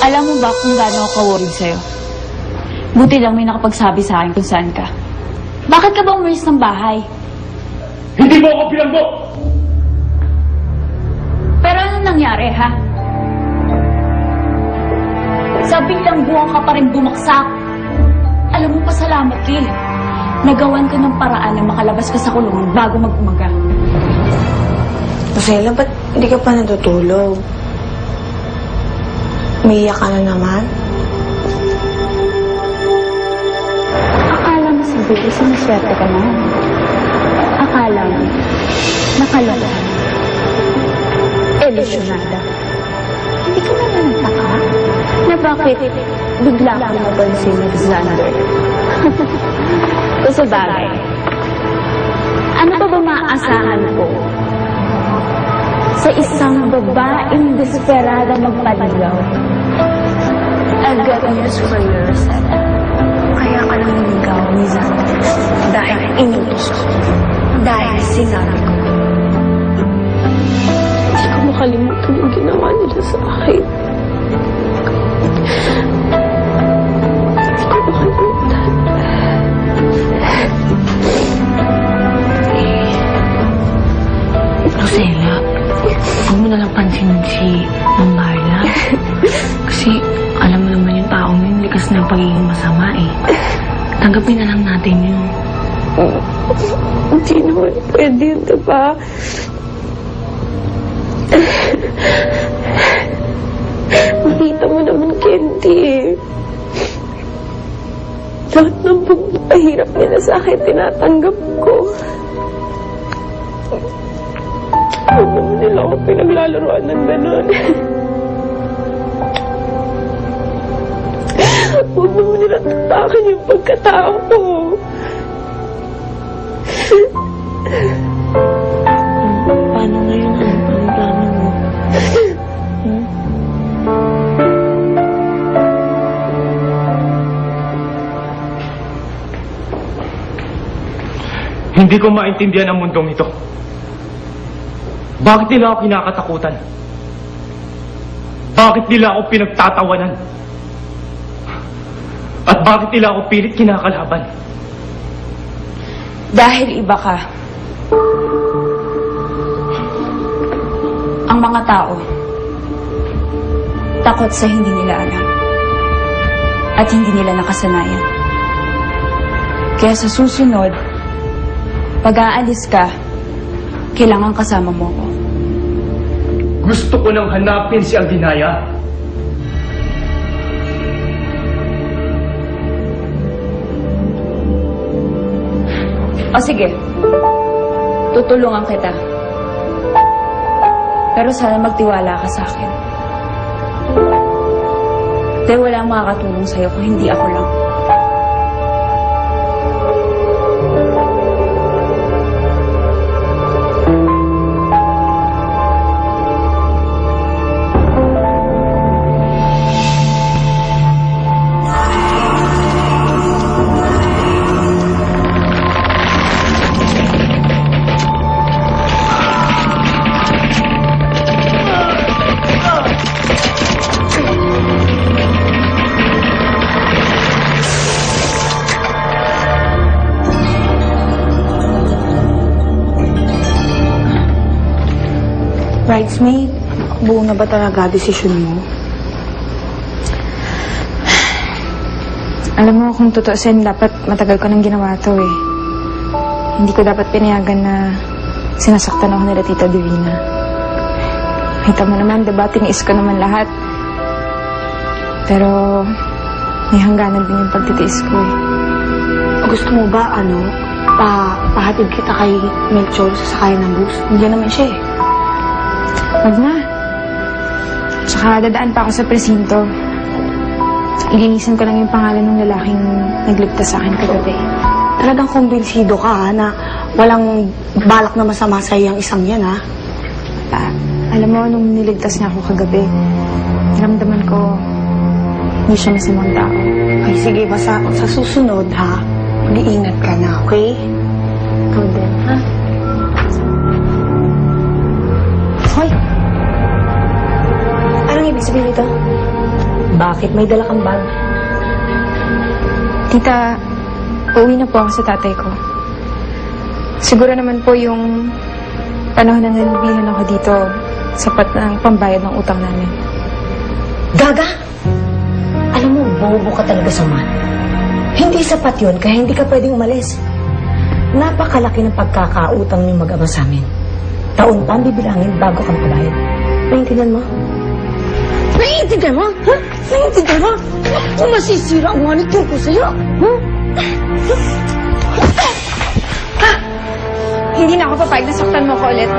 Alam mo ba kung gaano ako ka-worried sa'yo? Buti lang may nakapagsabi sa akin kung saan ka. Bakit ka ba umalis ng bahay? Hindi mo ako pinanggo! Pero ano nangyari, ha? Sa biglang buwang ka pa rin bumaksak. Alam mo, pasalamat ka eh. Nagawan ko ng paraan na makalabas ka sa kulungan bago mag-umaga. Rosella, ba't hindi ka pa natutulog? Umiiyak ka na naman? Akala mo siguro sinaswerte ka na. Akala mo, nakalokohan. Ilusyonada. Hindi ka naman nagtaka na bakit bigla kang napansin ni Xander. Kasi bagay, ano pa ba maaasahan ko sa isang babaeng desperada magpaligaw? I've got news for you, Rosella. Kaya ka lang niligaw ni Xander. Dahil inutos ko. Dahil sinabi ko. Hindi ko makalimutan yung ginawa nila sa akin. Hindi ko makalimutan. Rosella, huwag mo nalang pansinin si Ma'am Marla. Kasi alam mo naman yung taong yun, likas na yung pagiging masama eh. Tanggapin na lang natin yun. Hindi naman pwede yun, diba? Makita mo naman, Candy. Lahat ng pagpapahirap nila sa akin, tinatanggap ko. Huwag naman nila ako pinaglalaroan ng gano'n. Huwag naman nila tatakan yung pagkatao ko. Paano ngayon? Anong plano mo? Hindi ko maintindihan ang mundong ito. Bakit nila ako kinakatakutan? Bakit nila ako pinagtatawanan? At bakit nila ako pilit kinakalaban? Dahil iba ka. Ang mga tao, takot sa hindi nila alam. At hindi nila nakasanayan. Kaya sa susunod, pag aalis ka, kailangan kasama mo ko. Gusto ko nang hanapin si Aldinaya. O sige, tutulungan kita. Pero sana magtiwala ka sa akin. Dahil walang makakatulong sa'yo kung hindi ako lang. Bridesmaid, buo na ba talaga desisyon mo? Alam mo, kung tutuusin, dapat matagal ko nang ginawa to eh. Hindi ko dapat pinayagan na sinasaktan ako nila Tita Divina. Kita mo naman, diba, tiniis ko naman lahat. Pero, may hangganan din yung pagtitiis ko eh. Gusto mo ba, pahatid kita kay Melchor sa sakayan ng bus? Hindi naman siya eh. Wag na. Tsaka dadaan pa ako sa presinto. Ilinisan ko lang yung pangalan ng lalaking nagligtas sa akin kagabi. Talagang kumbinsido ka, na walang balak na masama sa iyang isang yan, ha? Alam mo, nung niligtas niya ako kagabi, naramdaman ko hindi siya masamang tao. Ay, sige, basta sa susunod, ha? Mag-iingat ka na, okay? Ikaw din, ha? Hoy! Anong ibig sabihin nito? Bakit? May dala kang bag. Tita, uuwi na po ako sa tatay ko. Siguro naman po yung panahon na nalibihan ako dito, sapat na ang pambayad ng utang namin. Gaga! Alam mo, bobo ka talaga sa man. Hindi sapat yun, kaya hindi ka pwedeng umalis. Napakalaki ng pagkakautang ng mag-ama sa amin. Taon pa ang bibilangin bago ka makabayad. Naiintindihan mo? Naiintindihan mo? Ha? Naiintindihan mo? Kung masisira ang monitor ko sa'yo. Hindi na ako papayag na saktan mo ko ulit.